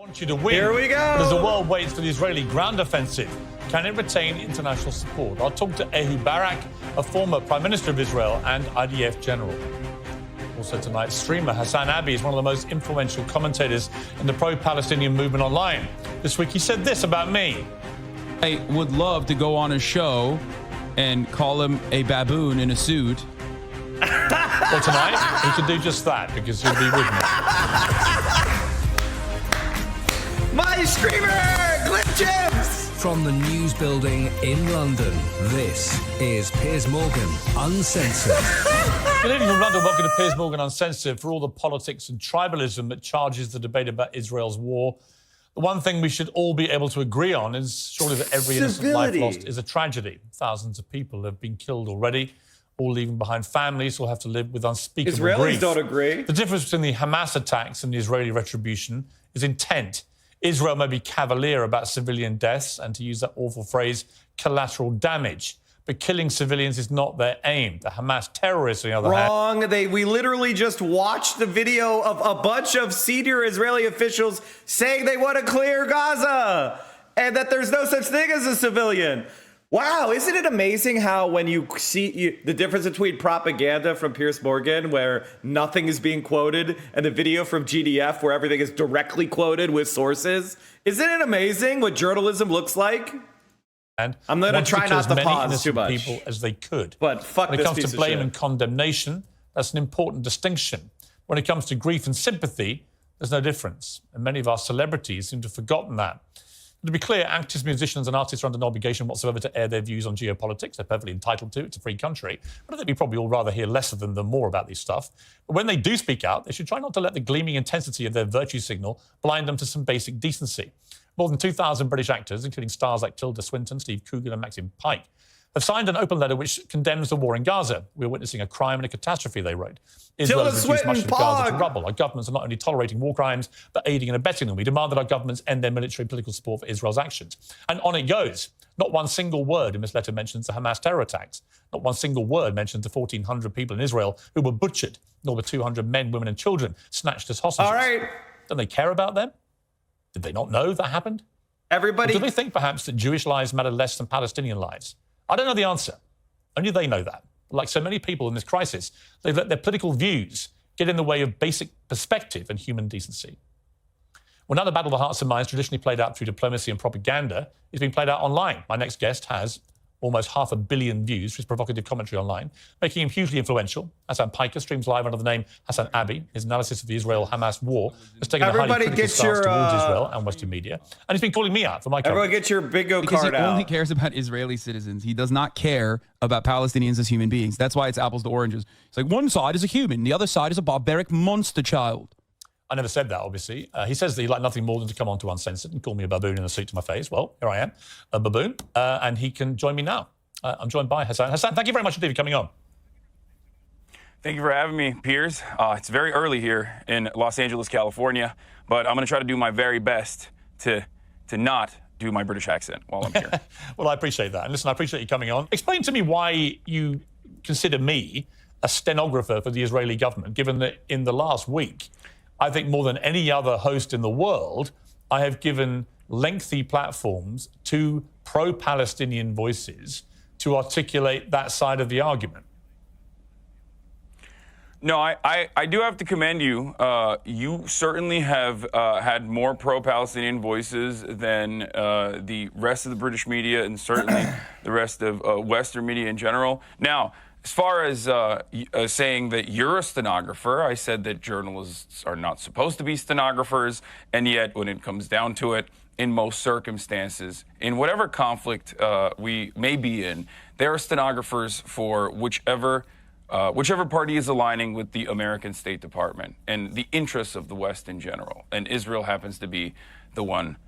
Want you to win. Here we go. As the world waits for the Israeli ground offensive, can it retain international support? I'll talk to Ehud Barak, a former Prime Minister of Israel and IDF general. Also tonight, streamer HasanAbi is one of the most influential commentators in the pro-Palestinian movement online. This week he said this about me. I would love to go on a show and call him a baboon in a suit. Well, tonight, he should do just that because he'll be with me. My streamer glitches! From the news building in London, this is Piers Morgan Uncensored. Good evening from London. Welcome to Piers Morgan Uncensored. For all the politics and tribalism that charges the debate about Israel's war, the one thing we should all be able to agree on is surely that every innocent life lost is a tragedy. Thousands of people have been killed already, all leaving behind families who will have to live with unspeakable Israelis grief. don't agree. The difference between the Hamas attacks and the Israeli retribution is intent. Israel may be cavalier about civilian deaths and, to use that awful phrase, collateral damage. But killing civilians is not their aim. The Hamas terrorists, on the other hand... Wrong. We literally just watched the video of a bunch of senior Israeli officials saying they want to clear Gaza and that there's no such thing as a civilian. Wow, isn't it amazing how when you see the difference between propaganda from Piers Morgan, where nothing is being quoted, and the video from GDF, where everything is directly quoted with sources? Isn't it amazing what journalism looks like? And I'm going to try not to pause too much. People as they could. But fuck when it this comes piece to of blame shit. and condemnation, that's an important distinction. When it comes to grief and sympathy, there's no difference. And many of our celebrities seem to have forgotten that. To be clear, actors, musicians and artists are under no obligation whatsoever to air their views on geopolitics. They're perfectly entitled to. It's a free country. But I think we probably all rather hear less of them than more about this stuff. But when they do speak out, they should try not to let the gleaming intensity of their virtue signal blind them to some basic decency. More than 2,000 British actors, including stars like Tilda Swinton, Steve Coogan and Maxine Pike, have signed an open letter which condemns the war in Gaza. We're witnessing a crime and a catastrophe, they wrote. Israel has reduced much of Gaza to rubble. Our governments are not only tolerating war crimes, but aiding and abetting them. We demand that our governments end their military and political support for Israel's actions. And on it goes. Not one single word in this letter mentions the Hamas terror attacks. Not one single word mentions the 1,400 people in Israel who were butchered, nor the 200 men, women and children snatched as hostages. All right. Don't they care about them? Did they not know that happened? Everybody... Or do they think perhaps that Jewish lives matter less than Palestinian lives? I don't know the answer. Only they know that. Like so many people in this crisis, they've let their political views get in the way of basic perspective and human decency. Well, now the battle of the hearts and minds, traditionally played out through diplomacy and propaganda, is being played out online. My next guest has almost 500 million views for his provocative commentary online, making him hugely influential. Hasan Piker streams live under the name HasanAbi. His analysis of the Israel-Hamas war has taken a highly critical stance towards Israel and Western media. And he's been calling me out for my coverage. Everyone get your bingo Because card he out. only cares about Israeli citizens. He does not care about Palestinians as human beings. That's why it's apples to oranges. It's like one side is a human, the other side is a barbaric monster child. I never said that, obviously. He says that he'd like nothing more than to come on to Uncensored and call me a baboon in a suit to my face. Well, here I am, a baboon, and he can join me now. I'm joined by Hasan. Hasan, thank you very much indeed for coming on. Thank you for having me, Piers. It's very early here in Los Angeles, California, but I'm going to try to do my very best to not do my British accent while I'm here. Well, I appreciate that. And listen, I appreciate you coming on. Explain to me why you consider me a stenographer for the Israeli government, given that in the last week, I think more than any other host in the world, I have given lengthy platforms to pro-Palestinian voices to articulate that side of the argument. No, I do have to commend you. You certainly have had more pro-Palestinian voices than the rest of the British media and certainly the rest of Western media in general. Now, as far as saying that you're a stenographer, I said that journalists are not supposed to be stenographers, and yet when it comes down to it, in most circumstances, in whatever conflict we may be in, there are stenographers for whichever party is aligning with the American State Department and the interests of the West in general. And Israel happens to be the one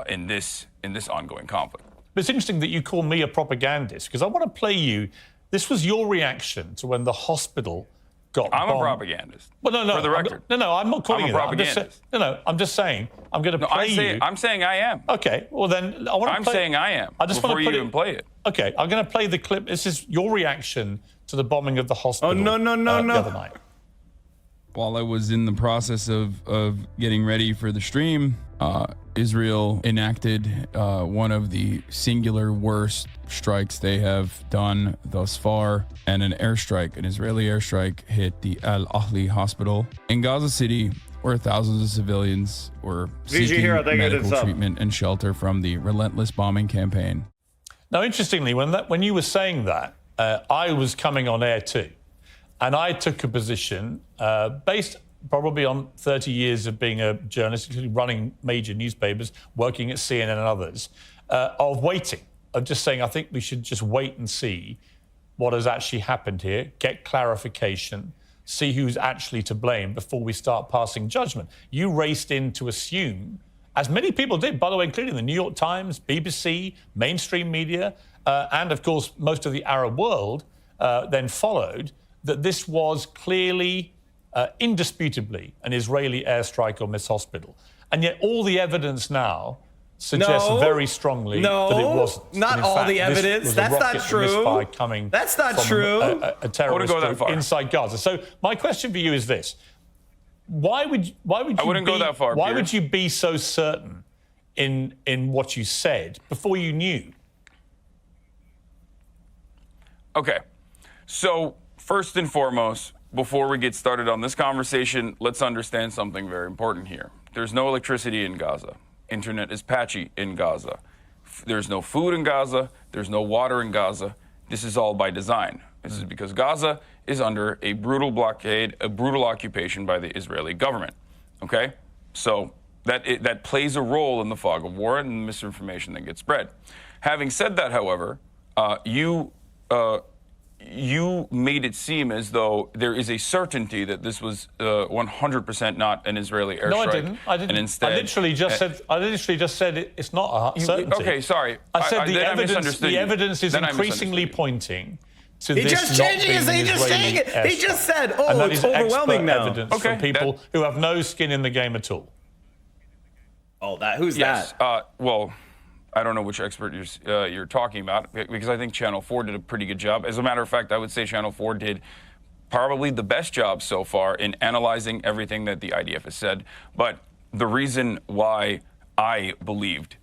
in this ongoing conflict. But it's interesting that you call me a propagandist, because I want to play you. This was your reaction to when the hospital got bombed. I'm a propagandist. Well, no, for the record. I'm not calling you that. I'm just saying, I'm going to play you. I'm saying I am. Okay, well then, I want to I'm saying I am. I just before want to you even play it. Okay, I'm going to play the clip. This is your reaction to the bombing of the hospital no. the other night. While I was in the process of getting ready for the stream, Israel enacted one of the singular worst strikes they have done thus far, and an Israeli airstrike hit the Al Ahli hospital in Gaza City, where thousands of civilians were seeking medical treatment and shelter from the relentless bombing campaign. Now, interestingly, when you were saying that, I was coming on air too. And I took a position based probably on 30 years of being a journalist, running major newspapers, working at CNN and others, of waiting, of just saying, I think we should just wait and see what has actually happened here, get clarification, see who's actually to blame before we start passing judgment. You raced in to assume, as many people did, by the way, including the New York Times, BBC, mainstream media, and of course, most of the Arab world then followed, that this was clearly, indisputably, an Israeli airstrike on this hospital. And yet all the evidence now suggests very strongly that it wasn't. Not all the evidence. That's not true. That's not true. A terrorist group inside Gaza. So my question for you is this. Why would you I wouldn't go that far, Why Piers. would you be so certain in what you said before you knew? Okay. So first and foremost, before we get started on this conversation, let's understand something very important here. There's no electricity in Gaza. Internet is patchy in Gaza. There's no food in Gaza. There's no water in Gaza. This is all by design. This is because Gaza is under a brutal blockade, a brutal occupation by the Israeli government. Okay? So that plays a role in the fog of war and the misinformation that gets spread. Having said that, however, you made it seem as though there is a certainty that this was 100% not an Israeli airstrike. No, I didn't. And instead, I literally just said it's not a certainty. Okay, sorry. I said the evidence is increasingly pointing to this not being an Israeli airstrike. He just said, oh, it's overwhelming now. Evidence from people who have no skin in the game at all. Oh, who's that? Well, I don't know which expert you're talking about, because I think Channel 4 did a pretty good job. As a matter of fact, I would say Channel 4 did probably the best job so far in analyzing everything that the IDF has said. But the reason why I believed,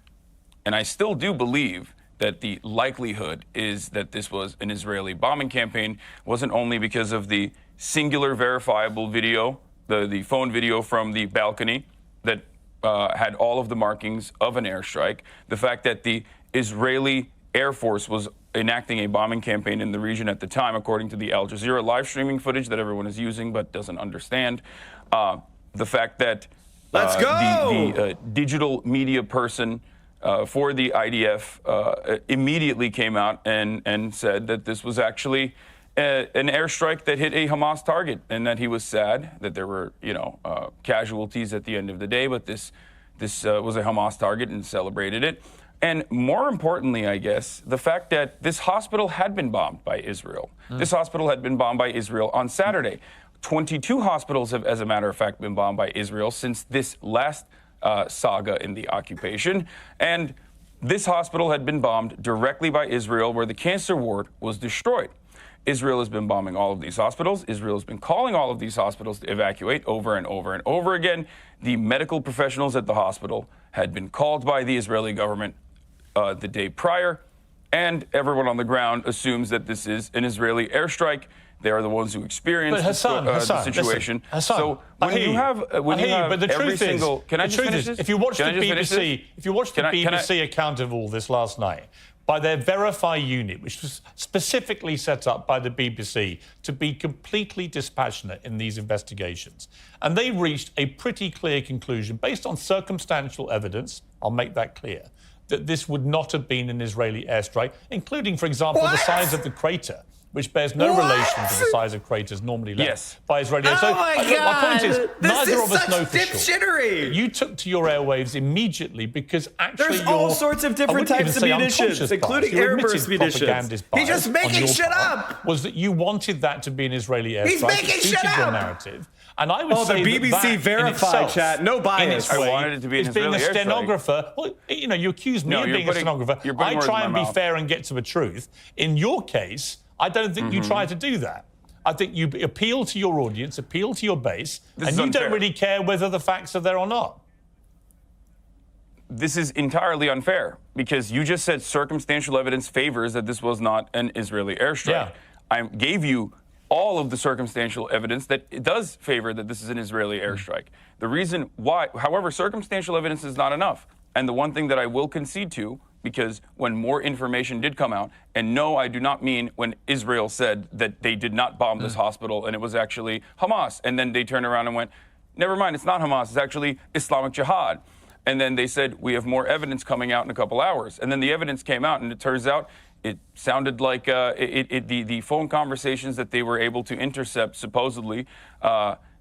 and I still do believe, that the likelihood is that this was an Israeli bombing campaign wasn't only because of the singular verifiable video, the phone video from the balcony that had all of the markings of an airstrike, the fact that the Israeli Air Force was enacting a bombing campaign in the region at the time, according to the Al Jazeera live streaming footage that everyone is using but doesn't understand, the fact that the digital media person for the IDF immediately came out and said that this was actually an airstrike that hit a Hamas target, and that he was sad that there were, casualties at the end of the day, but this was a Hamas target, and celebrated it. And more importantly, I guess, the fact that this hospital had been bombed by Israel. This hospital had been bombed by Israel on Saturday. 22 hospitals have, as a matter of fact, been bombed by Israel since this last saga in the occupation. And this hospital had been bombed directly by Israel, where the cancer ward was destroyed. Israel has been bombing all of these hospitals. Israel has been calling all of these hospitals to evacuate over and over and over again. The medical professionals at the hospital had been called by the Israeli government the day prior, and everyone on the ground assumes that this is an Israeli airstrike. They are the ones who experienced the situation. Listen, so when you have every single, can I just finish this? If you watch the BBC account of all this last night, by their Verify unit, which was specifically set up by the BBC to be completely dispassionate in these investigations. And they reached a pretty clear conclusion, based on circumstantial evidence, I'll make that clear, that this would not have been an Israeli airstrike, including, for example, the size of the crater, which bears no relation to the size of craters normally left by Israeli. Oh, my God. My point is, neither of us know for dipshittery. sure. You took to your airwaves immediately because actually there's all sorts of different types of munitions, including airburst munitions. He's just making shit up. Was that you wanted that to be an Israeli airstrike? He's making shit up. Your narrative. And I would say the BBC Verify chat, no bias. I wanted it to be an Israeli being a stenographer. Well, you accuse me of being a stenographer. I try and be fair and get to the truth. In your case, I don't think you try to do that. I think you appeal to your audience, appeal to your base, This and is you unfair. don't really care whether the facts are there or not. This is entirely unfair because you just said circumstantial evidence favors that this was not an Israeli airstrike. Yeah. I gave you all of the circumstantial evidence that it does favor that this is an Israeli airstrike. The reason why, however, circumstantial evidence is not enough. And the one thing that I will concede to, because when more information did come out, and no, I do not mean when Israel said that they did not bomb this hospital and it was actually Hamas, and then they turned around and went, never mind, it's not Hamas, it's actually Islamic Jihad. And then they said, we have more evidence coming out in a couple hours. And then the evidence came out, and it turns out it sounded like the phone conversations that they were able to intercept, supposedly,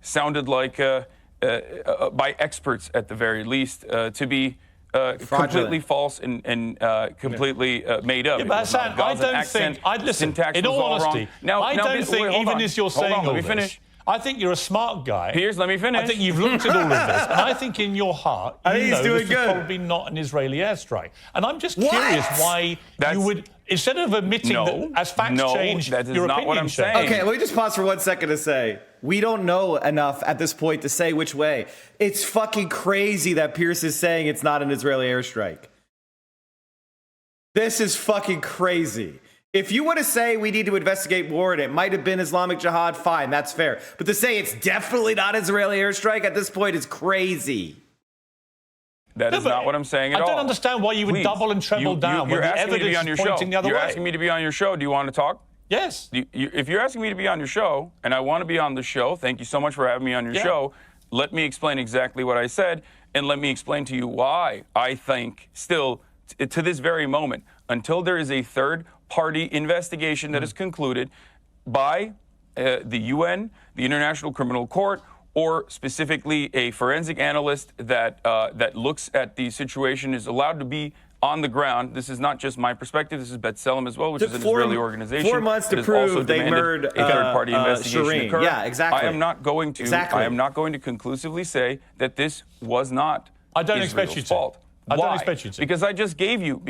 sounded like, by experts at the very least, to be completely false and completely made up. Yeah, but Hassan, I don't think. Listen, in all honesty, I don't think, even as you're saying all this, I think you're a smart guy. Piers, let me finish. I think you've looked at all of this, and I think in your heart, you know this is probably not an Israeli airstrike. And I'm just curious why you would, instead of admitting that as facts change, that is your not what opinion I'm change. saying. Okay, let me just pause for 1 second to say, we don't know enough at this point to say which way. It's fucking crazy that Piers is saying it's not an Israeli airstrike. This is fucking crazy. If you want to say we need to investigate more and it might have been Islamic Jihad, fine, that's fair. But to say it's definitely not Israeli airstrike at this point is crazy. That is not what I'm saying at all. I don't understand why you would double and treble down when the evidence is pointing the other way. You're asking me to be on your show. Do you want to talk? Yes. If you're asking me to be on your show, and I want to be on the show, thank you so much for having me on your show. Let me explain exactly what I said, and let me explain to you why I think still, to this very moment, until there is a third-party investigation that is concluded by the UN, the International Criminal Court, or specifically a forensic analyst that looks at the situation, is allowed to be on the ground. This is not just my perspective. This is B'Tselem as well, which is an Israeli organization. 4 months to prove they murdered a third-party investigation Shireen. occur. Yeah, exactly. I am not going to conclusively say that this was not Israel's fault. I don't expect you to. Because I just gave you,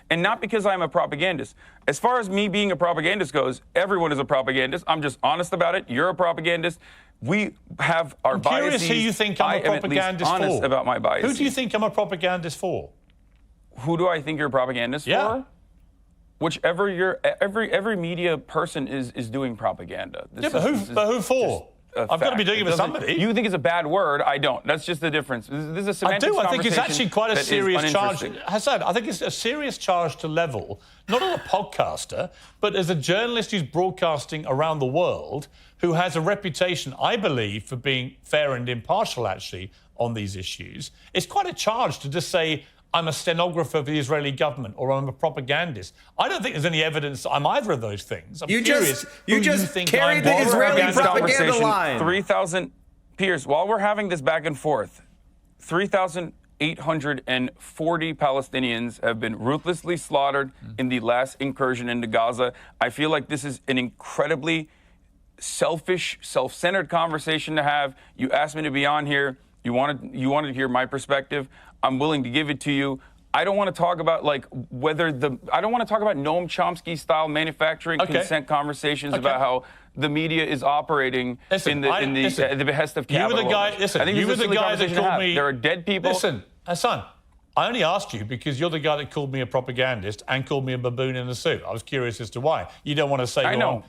and not because I'm a propagandist. As far as me being a propagandist goes, everyone is a propagandist. I'm just honest about it. You're a propagandist. We have our biases. I'm curious who you think I'm a propagandist I'm honest for. about my biases. Who do you think I'm a propagandist for? Who do I think you're a propagandist for? Whichever every media person is doing propaganda. But who for? I've got to be doing it with somebody. You think it's a bad word? I don't. That's just the difference. This is a semantics I think it's actually quite a serious charge. Hassan, I think it's a serious charge to level, not as a podcaster, but as a journalist who's broadcasting around the world, who has a reputation, I believe, for being fair and impartial, actually, on these issues. It's quite a charge to just say, I'm a stenographer for the Israeli government or I'm a propagandist. I don't think there's any evidence that I'm either of those things. I'm curious you just carried the Israeli propaganda line. 3,000, Piers, while we're having this back and forth, 3,840 Palestinians have been ruthlessly slaughtered in the last incursion into Gaza. I feel like this is an incredibly selfish, self-centered conversation to have. You asked me to be on here. You wanted to hear my perspective. I'm willing to give it to you. I don't want to talk about I don't want to talk about Noam Chomsky style manufacturing consent conversations about how the media is operating in the behest of capital. You were the guy. Listen, you were the guy that called me. There are dead people. Listen, Hassan, I only asked you because you're the guy that called me a propagandist and called me a baboon in a suit. I was curious as to why. You don't want to say who I'm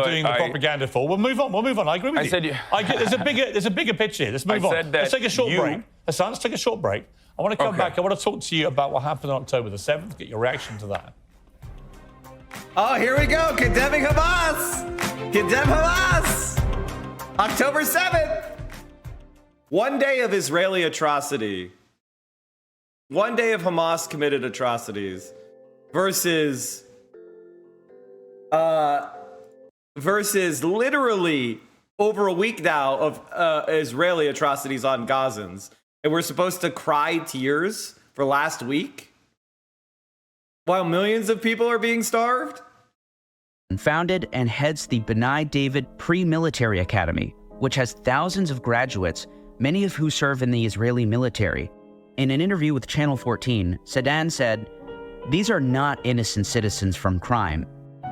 doing the propaganda for. We'll move on. I agree with you. There's a bigger picture here. Let's move on. Let's take a short break. Hassan, let's take a short break. I want to come back. I want to talk to you about what happened on October the 7th, get your reaction to that. Oh, here we go. Condemning Hamas. Condemn Hamas. October 7th. 1 day of Israeli atrocity. 1 day of Hamas committed atrocities versus literally over a week now of Israeli atrocities on Gazans. And we're supposed to cry tears for last week while millions of people are being starved? Founded and heads the B'nai David Pre-Military Academy, which has thousands of graduates, many of who serve in the Israeli military. In an interview with Channel 14, Sadan said, "These are not innocent citizens from crime.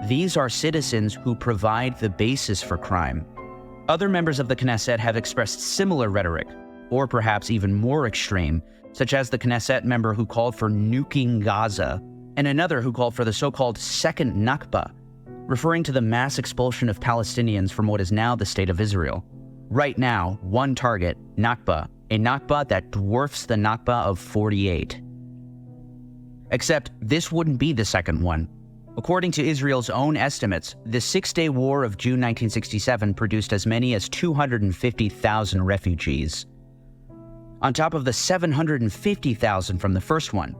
these are citizens who provide the basis for crime. Other members of the Knesset have expressed similar rhetoric, or perhaps even more extreme, such as the Knesset member who called for nuking Gaza, and another who called for the so-called Second Nakba, referring to the mass expulsion of Palestinians from what is now the State of Israel. Right now, one target, Nakba, a Nakba that dwarfs the Nakba of 48. Except this wouldn't be the second one. According to Israel's own estimates, the Six-Day War of June 1967 produced as many as 250,000 refugees, on top of the 750,000 from the first one.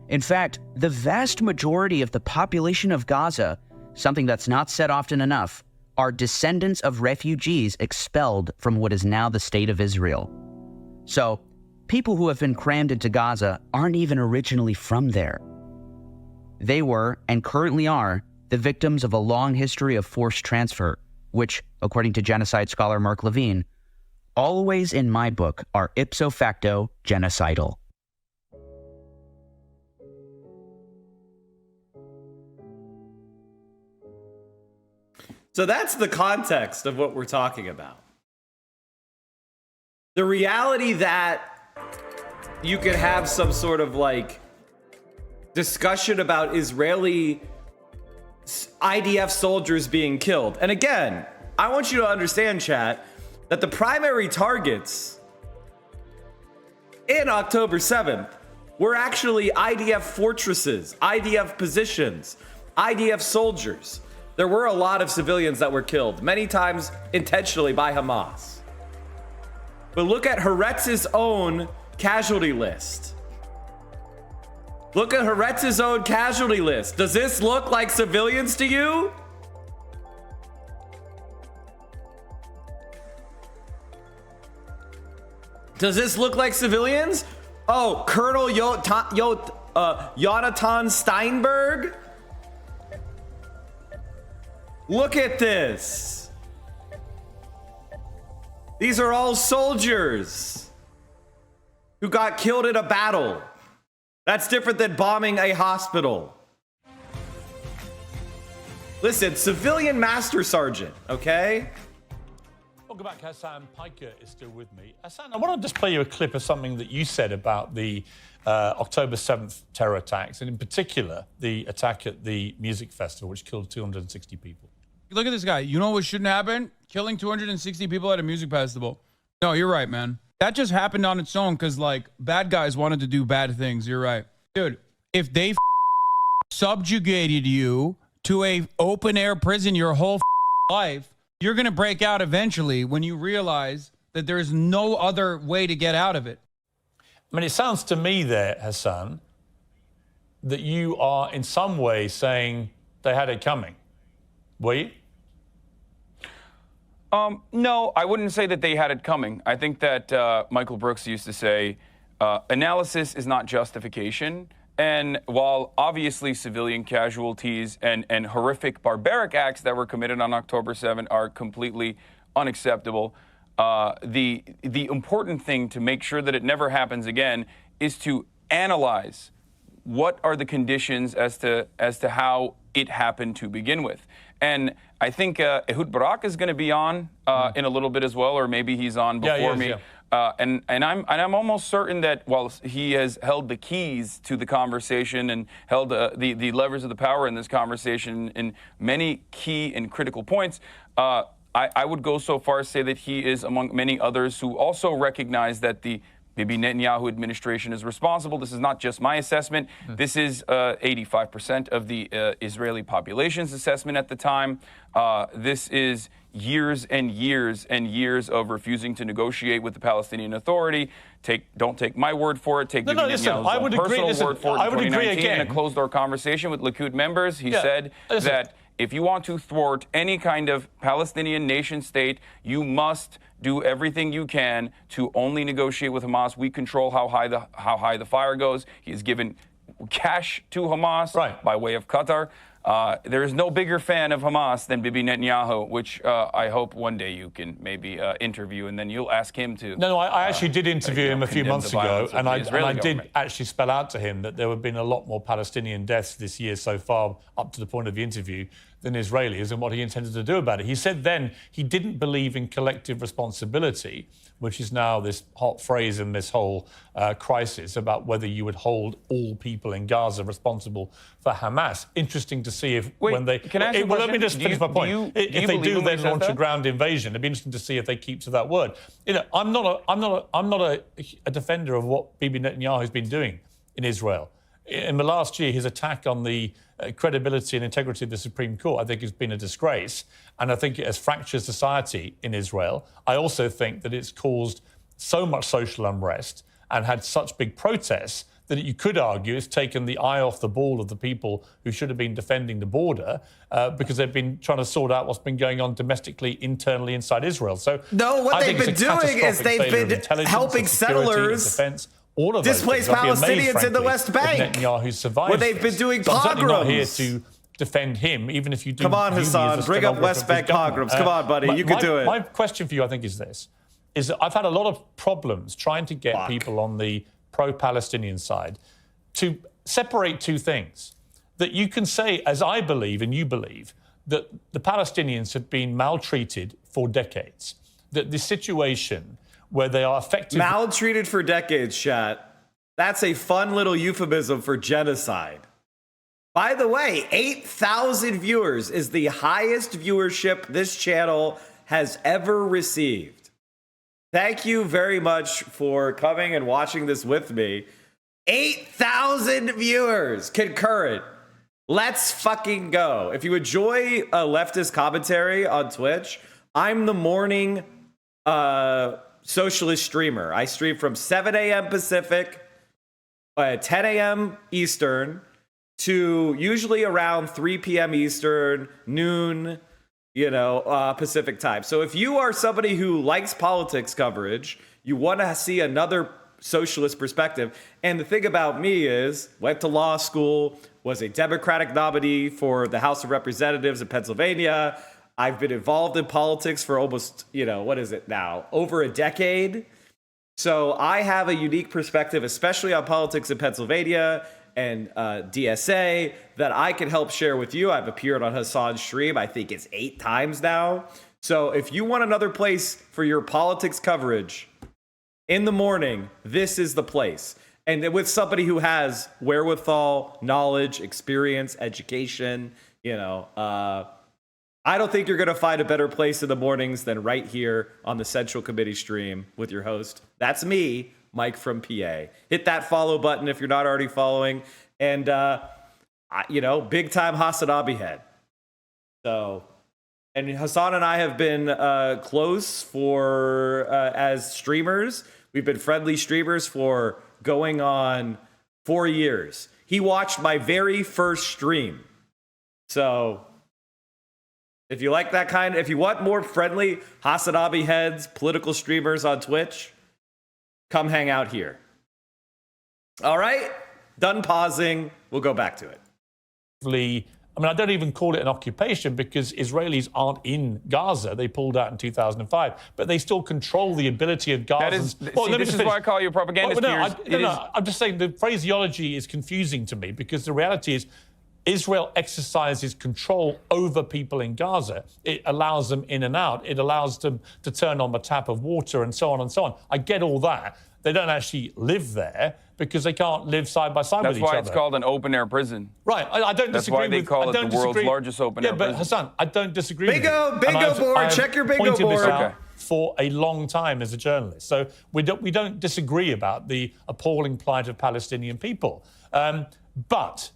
In fact, the vast majority of the population of Gaza, something that's not said often enough, are descendants of refugees expelled from what is now the State of Israel. So, people who have been crammed into Gaza aren't even originally from there. They were, and currently are, the victims of a long history of forced transfer, which, according to genocide scholar Mark Levine, always in my book are ipso facto genocidal. So that's the context of what we're talking about. The reality that you could have some sort of like discussion about Israeli IDF soldiers being killed. And again, I want you to understand, chat, that the primary targets in October 7th were actually IDF fortresses, IDF positions, IDF soldiers. There were a lot of civilians that were killed, many times intentionally by Hamas. But look at Haaretz's own casualty list. Look at Haaretz's own casualty list. Does this look like civilians to you? Does this look like civilians? Oh, Colonel Jonathan Steinberg? Look at this. These are all soldiers who got killed in a battle. That's different than bombing a hospital. Listen, civilian master sergeant, okay? Welcome back. Hassan Piker is still with me. Hassan, I want to just play you a clip of something that you said about the October 7th terror attacks, and in particular, the attack at the music festival, which killed 260 people. Look at this guy. You know what shouldn't happen? Killing 260 people at a music festival. No, you're right, man. That just happened on its own because, like, bad guys wanted to do bad things. You're right. Dude, if they subjugated you to a open-air prison your whole life, you're going to break out eventually when you realize that there's no other way to get out of it. I mean, it sounds to me there, Hassan, that you are in some way saying they had it coming. Were you? No, I wouldn't say that they had it coming. I think that Michael Brooks used to say, analysis is not justification. And while obviously civilian casualties and horrific barbaric acts that were committed on October 7 are completely unacceptable, the important thing to make sure that it never happens again is to analyze what are the conditions as to how it happened to begin with. And I think Ehud Barak is going to be on in a little bit as well, or maybe he's on before me. Yeah. And I'm almost certain that while he has held the keys to the conversation and held the levers of the power in this conversation in many key and critical points, I would go so far as to say that he is among many others who also recognize that the Bibi Netanyahu administration is responsible. This is not just my assessment. This is 85% of the Israeli population's assessment at the time. This is years and years and years of refusing to negotiate with the Palestinian Authority. Don't take my word for it. Take Bibi Netanyahu's personal word for it. In 2019, in a closed-door conversation with Likud members, he said that if you want to thwart any kind of Palestinian nation state, you must do everything you can to only negotiate with Hamas. We control how high the fire goes. He has given cash to Hamas by way of Qatar. There is no bigger fan of Hamas than Bibi Netanyahu, which I hope one day you can maybe interview, and then you'll ask him to. No, I actually did interview him a few months ago, and I did actually spell out to him that there have been a lot more Palestinian deaths this year so far, up to the point of the interview, than Israelis, and what he intended to do about it. He said then he didn't believe in collective responsibility, which is now this hot phrase in this whole crisis about whether you would hold all people in Gaza responsible for Hamas. Interesting to see if when they... Can I ask you a well, question? let me just finish my point. If they do then launch a ground invasion, it'd be interesting to see if they keep to that word. You know, I'm not a defender of what Bibi Netanyahu has been doing in Israel. In the last year, his attack on the credibility and integrity of the Supreme Court, I think, has been a disgrace. And I think it has fractured society in Israel. I also think that it's caused so much social unrest and had such big protests that you could argue it's taken the eye off the ball of the people who should have been defending the border because they've been trying to sort out what's been going on domestically, internally inside Israel. So no, what they've been doing is they've been helping settlers all of displaced Palestinians in the West Bank, where they've been doing pogroms. I'm not here to defend him, even if you do. Come on, Hassan, bring up West Bank pogroms. Come on, buddy, you can do it. My question for you, I think, is this: is that I've had a lot of problems trying to get people on the pro-Palestinian side to separate two things. That you can say, as I believe and you believe, that the Palestinians have been maltreated for decades. That the situation where they are effectively... Maltreated for decades, chat. That's a fun little euphemism for genocide. By the way, 8,000 viewers is the highest viewership this channel has ever received. Thank you very much for coming and watching this with me. 8,000 viewers concurrent. Let's fucking go. If you enjoy leftist commentary on Twitch, I'm the morning socialist streamer. I stream from 7 a.m. Pacific, 10 a.m. Eastern, to usually around 3 p.m. Eastern, noon, Pacific time. So if you are somebody who likes politics coverage, you want to see another socialist perspective. And the thing about me is, went to law school, was a Democratic nominee for the House of Representatives in Pennsylvania. I've been involved in politics for almost, what is it now? Over a decade. So I have a unique perspective, especially on politics in Pennsylvania and DSA, that I can help share with you. I've appeared on Hassan's stream, I think it's 8 times now. So if you want another place for your politics coverage in the morning, this is the place. And with somebody who has wherewithal, knowledge, experience, education, I don't think you're going to find a better place in the mornings than right here on the Central Committee stream with your host. That's me, Mike from PA. Hit that follow button if you're not already following. And, big time HasanAbi head. So, and Hassan and I have been close for, as streamers. We've been friendly streamers for going on 4 years. He watched my very first stream. So... if you like that if you want more friendly HasanAbi heads, political streamers on Twitch, come hang out here. All right, done pausing. We'll go back to it. I don't even call it an occupation because Israelis aren't in Gaza. They pulled out in 2005, but they still control the ability of Gaza. This is why I call you a propagandist. I'm just saying the phraseology is confusing to me because the reality is Israel exercises control over people in Gaza. It allows them in and out. It allows them to turn on the tap of water and so on and so on. I get all that. They don't actually live there because they can't live side by side with each other. That's why it's called an open-air prison. Right. I don't disagree. That's why they call it the world's largest open-air prison. Yeah, but Hassan, I don't disagree with you. Bingo board. Check your bingo board. This out for a long time as a journalist. So we don't disagree about the appalling plight of Palestinian people. But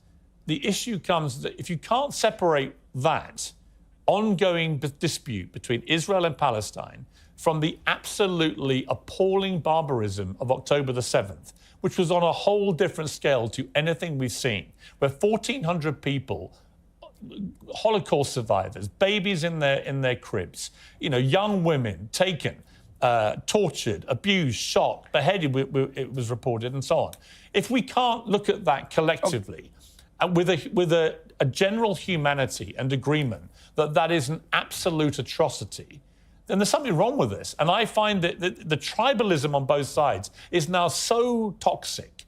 the issue comes that if you can't separate that ongoing dispute between Israel and Palestine from the absolutely appalling barbarism of October the 7th, which was on a whole different scale to anything we've seen, where 1,400 people, Holocaust survivors, babies in their cribs, young women taken, tortured, abused, shot, beheaded, it was reported, and so on. If we can't look at that collectively, with a general humanity and agreement that that is an absolute atrocity, then there's something wrong with this. And I find that the tribalism on both sides is now so toxic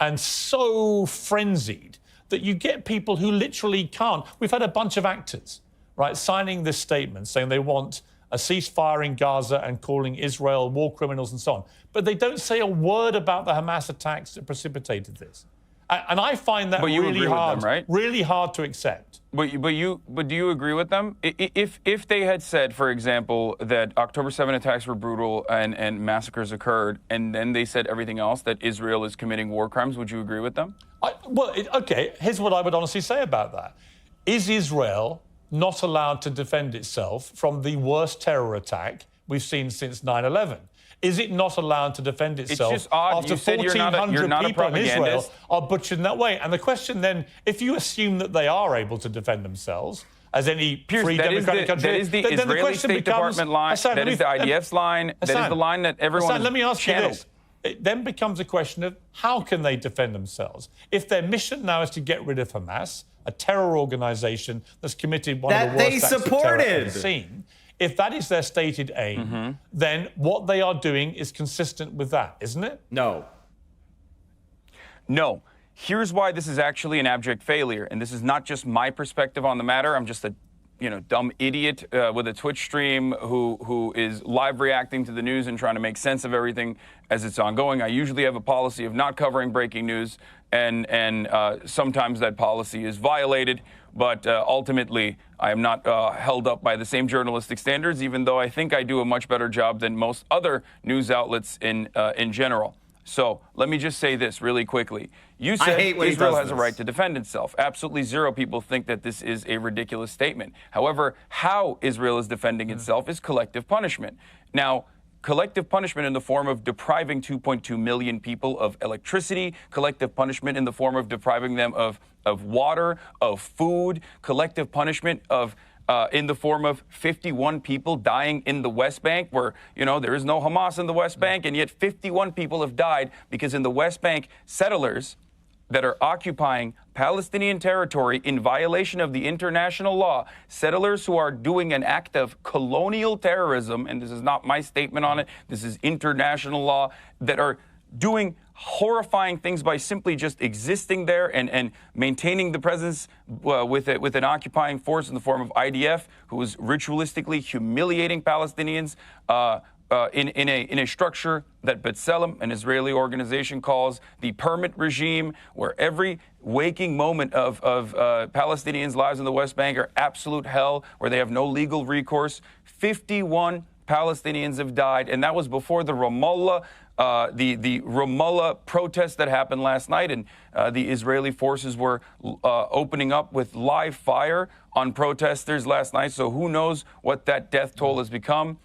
and so frenzied that you get people who literally can't. We've had a bunch of actors, right, signing this statement saying they want a ceasefire in Gaza and calling Israel war criminals and so on. But they don't say a word about the Hamas attacks that precipitated this. And I find that really hard, right? really hard to accept. But do you agree with them? If they had said, for example, that October 7 attacks were brutal and massacres occurred, and then they said everything else, that Israel is committing war crimes, would you agree with them? Okay, here's what I would honestly say about that. Is Israel not allowed to defend itself from the worst terror attack we've seen since 9/11? Is it not allowed to defend itself just odd. after You said you're not a 1,400 people in Israel propagandist. are butchered in that way? And the question then, if you assume that they are able to defend themselves, as any Piers, free that is democratic the, country, that is the then the Israeli question State becomes, Department line. Hassan, That is the IDF's line. That is the line that everyone Hassan, let me ask channeled. you this. It then becomes a question of how can they defend themselves? If their mission now is to get rid of Hamas, a terror organization that's committed one of the worst acts of terror I've ever seen, if that is their stated aim, then what they are doing is consistent with that, isn't it? No. No. Here's why this is actually an abject failure, and this is not just my perspective on the matter. I'm just a dumb idiot with a Twitch stream who is live reacting to the news and trying to make sense of everything as it's ongoing. I usually have a policy of not covering breaking news, and sometimes that policy is violated. But ultimately, I am not held up by the same journalistic standards, even though I think I do a much better job than most other news outlets in general. So let me just say this really quickly. You said Israel has a right to defend itself. Absolutely zero people think that this is a ridiculous statement. However, how Israel is defending itself is collective punishment. Now, collective punishment in the form of depriving 2.2 million people of electricity, collective punishment in the form of depriving them of water, of food, collective punishment of in the form of 51 people dying in the West Bank, where, there is no Hamas in the West Bank, and yet 51 people have died because in the West Bank, settlers that are occupying Palestinian territory in violation of the international law, settlers who are doing an act of colonial terrorism, and this is not my statement on it, this is international law, that are doing horrifying things by simply just existing there and maintaining the presence with an occupying force in the form of IDF, who is ritualistically humiliating Palestinians in a structure that B'Tselem, an Israeli organization, calls the permit regime, where every waking moment of Palestinians' lives in the West Bank are absolute hell, where they have no legal recourse. 51 Palestinians have died, and that was before the Ramallah protest that happened last night, and the Israeli forces were opening up with live fire on protesters last night. So who knows what that death toll has become?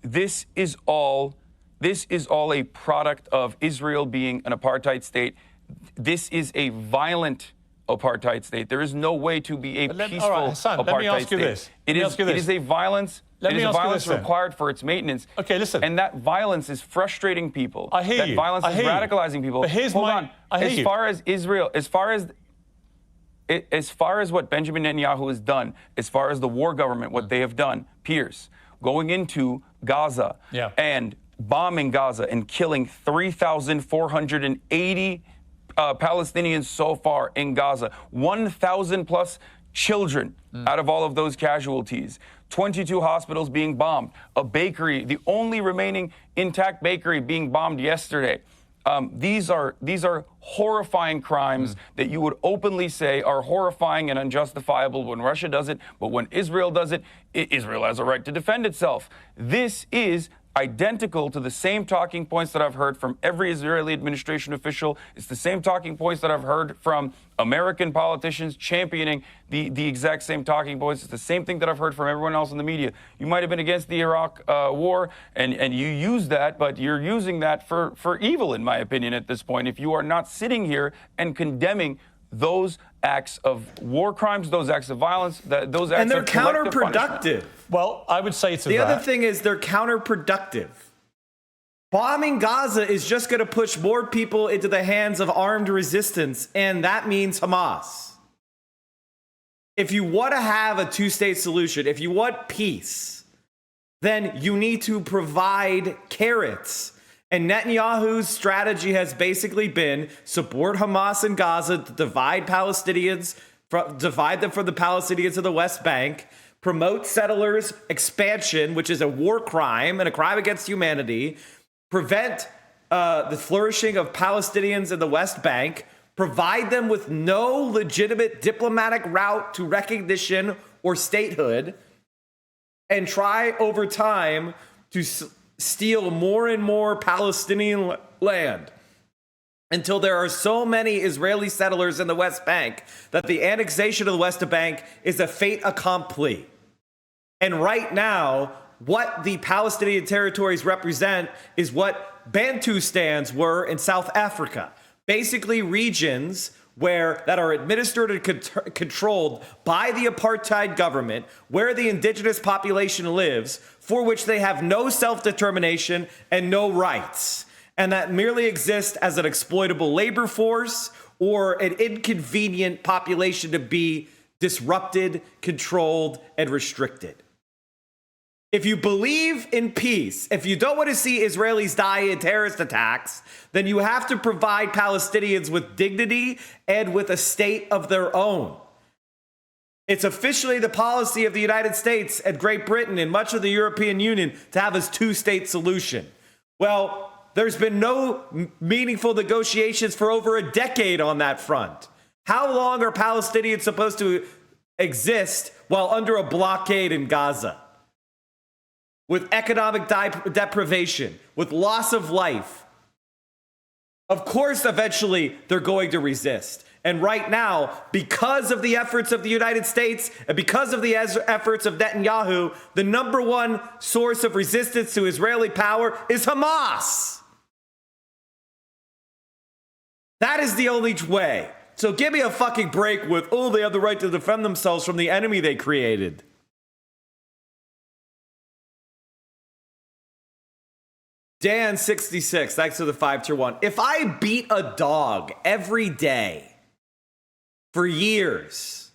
This is all a product of Israel being an apartheid state. This is a violent apartheid state. There is no way to be a peaceful Hassan, apartheid let me ask you state. this. It is a violence. It is a violence required for its maintenance. Okay, listen. And that violence is frustrating people. I hear you. That violence is radicalizing people. But here's Hold on. As far as Israel, as far as what Benjamin Netanyahu has done, as far as the war government, what they have done, Piers, going into Gaza and bombing Gaza and killing 3,480 Palestinians so far in Gaza, 1,000 plus children out of all of those casualties, 22 hospitals being bombed, a bakery, the only remaining intact bakery being bombed yesterday. These are horrifying crimes that you would openly say are horrifying and unjustifiable when Russia does it, but when Israel does it, Israel has a right to defend itself. This is identical to the same talking points that I've heard from every Israeli administration official. It's the same talking points that I've heard from American politicians championing the exact same talking points. It's the same thing that I've heard from everyone else in the media. You might have been against the Iraq war, and you use that, but you're using that for evil, in my opinion, at this point, if you are not sitting here and condemning those acts of war crimes, those acts of violence, those acts and they're of collective counterproductive. punishment. Well, I would say to the that. other thing is they're counterproductive. Bombing Gaza is just going to push more people into the hands of armed resistance, and that means Hamas. if you want to have a two-state solution, if you want peace, then you need to provide carrots. And Netanyahu's strategy has basically been support Hamas in Gaza, to divide Palestinians, divide them from the Palestinians of the West Bank, promote settlers' expansion, which is a war crime and a crime against humanity, prevent the flourishing of Palestinians in the West Bank, provide them with no legitimate diplomatic route to recognition or statehood, and try over time to steal more and more Palestinian land until there are so many Israeli settlers in the West Bank that the annexation of the West Bank is a fait accompli. And right now, what the Palestinian territories represent is what Bantustans were in South Africa. Basically regions that are administered and controlled by the apartheid government, where the indigenous population lives, for which they have no self-determination and no rights, and that merely exist as an exploitable labor force or an inconvenient population to be disrupted, controlled, and restricted. If you believe in peace, if you don't want to see Israelis die in terrorist attacks, then you have to provide Palestinians with dignity and with a state of their own. It's officially the policy of the United States and Great Britain and much of the European Union to have a two-state solution. Well, there's been no meaningful negotiations for over a decade on that front. How long are Palestinians supposed to exist while under a blockade in Gaza? With economic deprivation, with loss of life. Of course, eventually, they're going to resist. And right now, because of the efforts of the United States and because of the efforts of Netanyahu, the number one source of resistance to Israeli power is Hamas. That is the only way. So give me a fucking break with, oh, they have the right to defend themselves from the enemy they created. Dan66, thanks for the 5-tier 1. If I beat a dog every day for years,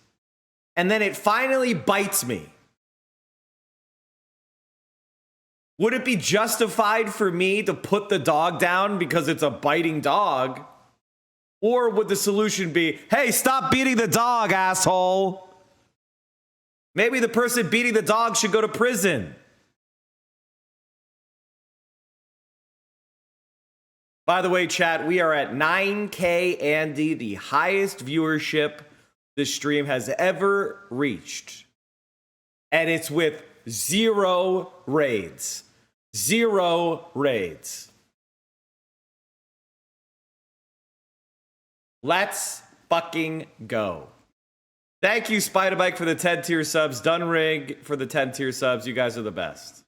and then it finally bites me, would it be justified for me to put the dog down because it's a biting dog? Or would the solution be, hey, stop beating the dog, asshole? Maybe the person beating the dog should go to prison. By the way, chat, we are at 9K Andy, the highest viewership this stream has ever reached. And it's with 0 raids. 0 raids. Let's fucking go. Thank you, Spiderbike, for the 10-tier subs. Dunrig for the 10-tier subs. You guys are the best.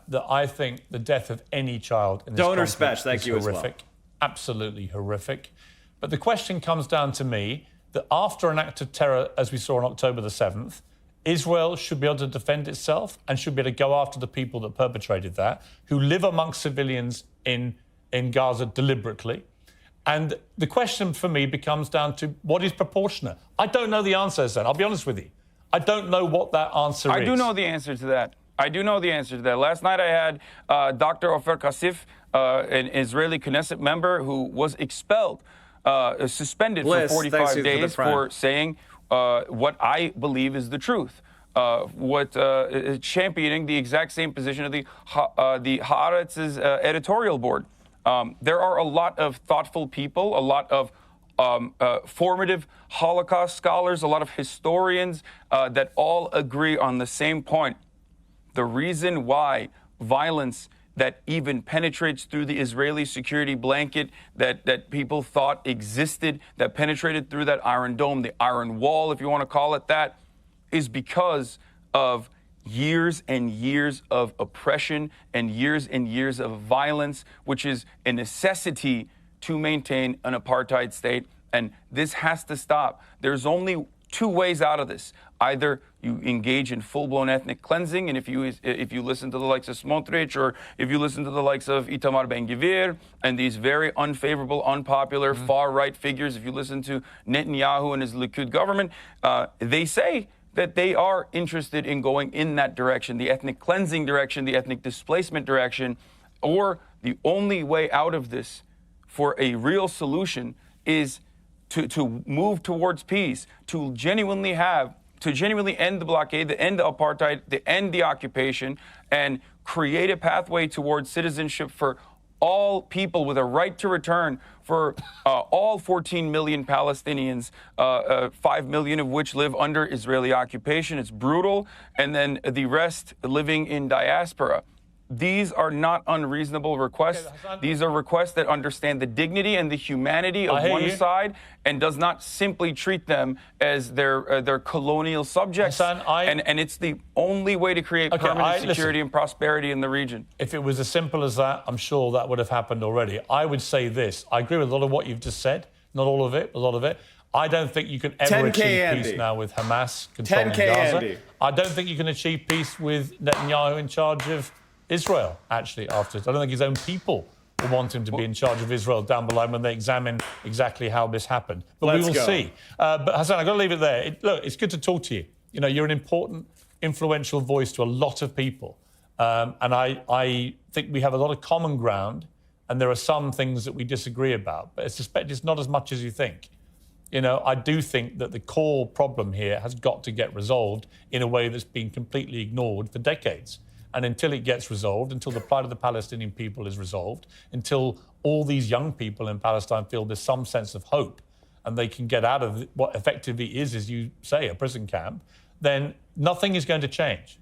That I think the death of any child in this Donor conflict Special, thank is you as horrific. well. Absolutely horrific. But the question comes down to me that after an act of terror, as we saw on October the 7th, Israel should be able to defend itself and should be able to go after the people that perpetrated that, who live amongst civilians in Gaza deliberately. And the question for me becomes down to what is proportionate. I don't know the answer, Hassan. I'll be honest with you. I don't know what that answer is. I do know the answer to that. Last night I had Dr. Ofer Kassif, an Israeli Knesset member who was expelled, suspended for 45 days for saying what I believe is the truth. Championing the exact same position of the Haaretz's editorial board. There are a lot of thoughtful people, a lot of formative Holocaust scholars, a lot of historians that all agree on the same point. The reason why violence that even penetrates through the Israeli security blanket that people thought existed, that penetrated through that Iron Dome, the Iron Wall, if you want to call it that, is because of years and years of oppression and years of violence, which is a necessity to maintain an apartheid state. And this has to stop. There's only two ways out of this. Either you engage in full-blown ethnic cleansing, and if you listen to the likes of Smotrich, or if you listen to the likes of Itamar Ben-Gvir and these very unfavorable, unpopular, far-right figures, if you listen to Netanyahu and his Likud government, they say that they are interested in going in that direction, the ethnic cleansing direction, the ethnic displacement direction, or the only way out of this for a real solution is to move towards peace, to genuinely end the blockade, to end the apartheid, to end the occupation, and create a pathway towards citizenship for all people with a right to return, for all 14 million Palestinians, 5 million of which live under Israeli occupation. It's brutal. And then the rest living in diaspora. These are not unreasonable requests. These are requests that understand the dignity and the humanity of one side and does not simply treat them as their colonial subjects. Hassan, and it's the only way to create permanent security and prosperity in the region. If it was as simple as that, I'm sure that would have happened already. I would say this. I agree with a lot of what you've just said. Not all of it, a lot of it. I don't think you can ever achieve peace now with Hamas controlling Gaza. I don't think you can achieve peace with Netanyahu in charge of Israel, actually, afterwards. I don't think his own people will want him to be in charge of Israel down the line when they examine exactly how this happened. But we will see. But Hassan, I've got to leave it there. Look, it's good to talk to you. You know, you're an important, influential voice to a lot of people. And I think we have a lot of common ground, and there are some things that we disagree about. But I suspect it's not as much as you think. You know, I do think that the core problem here has got to get resolved in a way that's been completely ignored for decades. And until it gets resolved, until the plight of the Palestinian people is resolved, until all these young people in Palestine feel there's some sense of hope and they can get out of what effectively is, as you say, a prison camp, then nothing is going to change.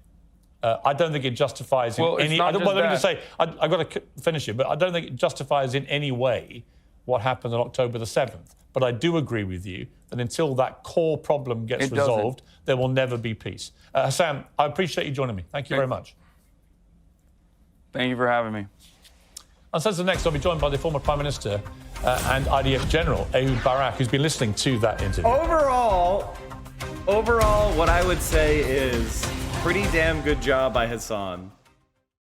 I don't think it justifies in any... Let me just say, I've got to finish it, but I don't think it justifies in any way what happened on October the 7th. But I do agree with you that until that core problem gets resolved, there will never be peace. Hassan, I appreciate you joining me. Thank you very much. Thank you for having me. And so next, I'll be joined by the former Prime Minister and IDF General, Ehud Barak, who's been listening to that interview. Overall, what I would say is pretty damn good job by Hassan.